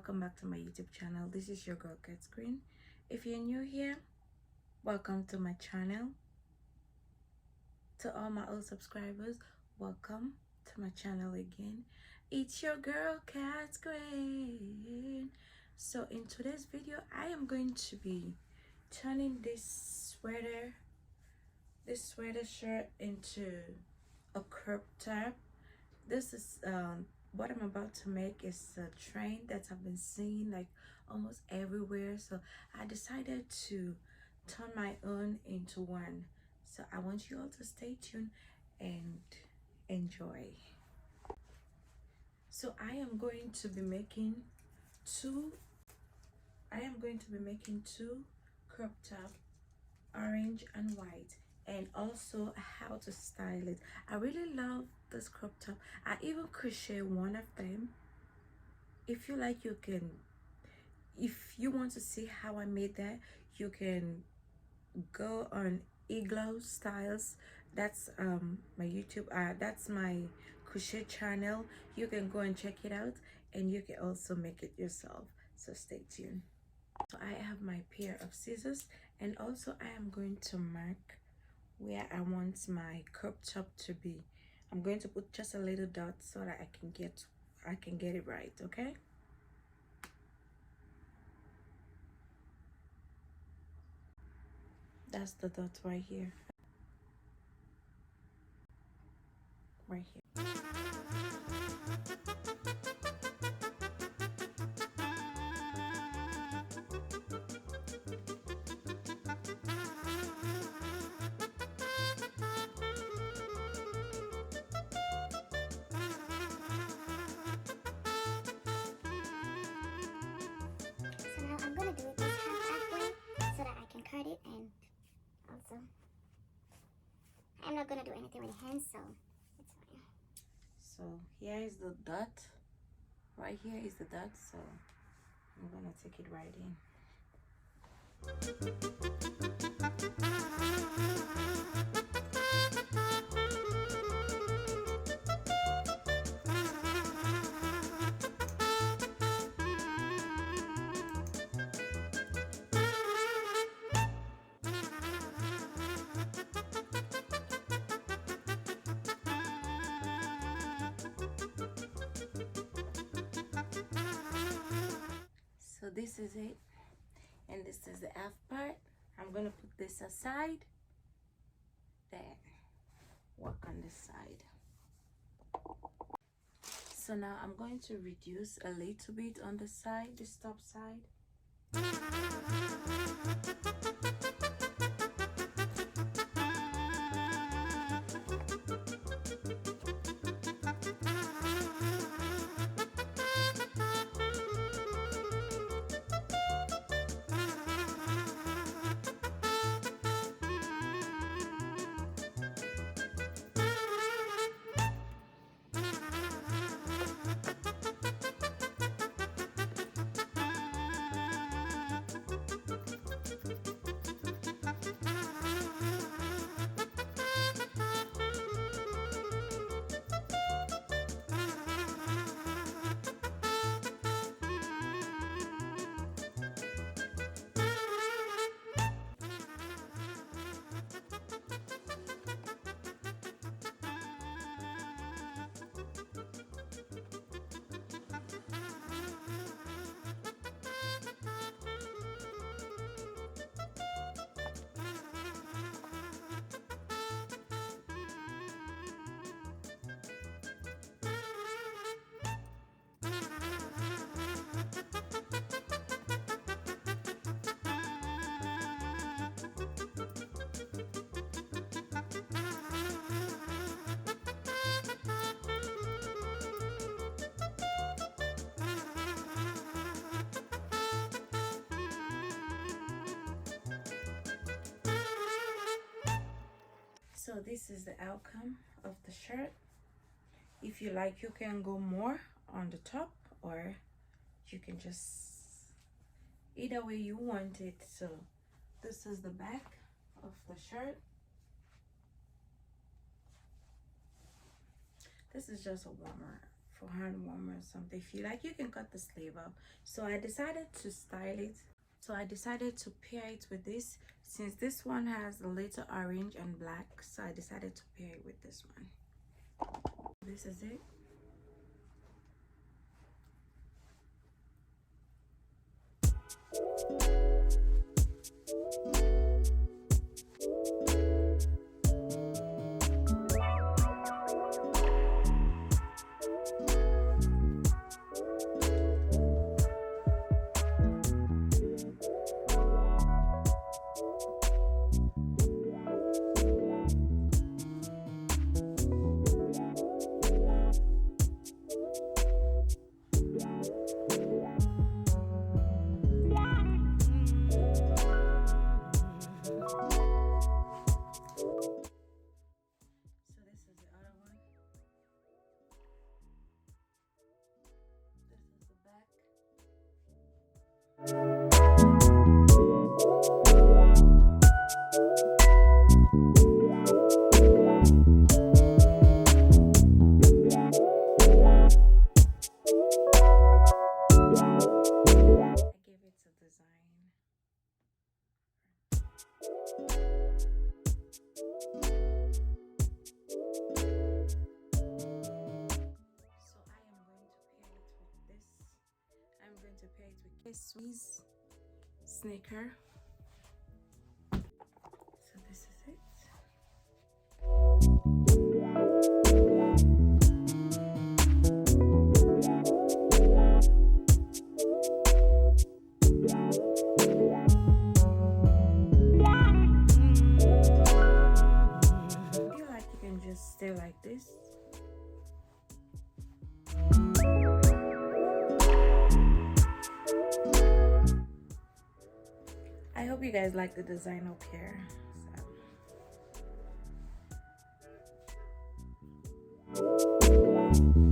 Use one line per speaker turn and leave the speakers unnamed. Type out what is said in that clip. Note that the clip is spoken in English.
welcome back to my YouTube channel. This is your girl KatQueen. If you're new here, welcome to my channel. To all my old subscribers, welcome to my channel again. It's your girl KatQueen. So in today's video, I am going to be turning this sweater shirt into a crop top. This is what I'm about to make is a trend that I've been seeing like almost everywhere, so I decided to turn my own into one. So I want you all to stay tuned and enjoy. So I am going to be making two crop top, orange and white, and also how to style it. I really love this crop top. I even crochet one of them. If you like, you can, if you want to see how I made that, you can go on Igloo Styles. That's my YouTube, that's my crochet channel. You can go and check it out, and you can also make it yourself, so stay tuned. So I have my pair of scissors, and also I am going to mark where I want my crop top to be. I'm going to put just a little dot so that I can get it right, okay? That's the dot right here. Right here.
Cut it, and also I'm not gonna do anything with the hands, so it's fine.
So here is the dot. Right here is the dot, so I'm gonna take it right in. So this is it, and this is the half part. I'm gonna put this aside, then work on this side. So now I'm going to reduce a little bit on the side, this top side. So this is the outcome of the shirt. If you like, you can go more on the top, or you can just, either way you want it. So this is the back of the shirt. This is just a warmer for hand warmer or something. If you like, you can cut the sleeve up. So I decided to style it. So I decided to pair it with this, since this one has a little orange and black. So I decided to pair it with this one. This is it. Squeeze sneaker. So this is it. I feel like you can just stay like this. I hope you guys like the design up here. So.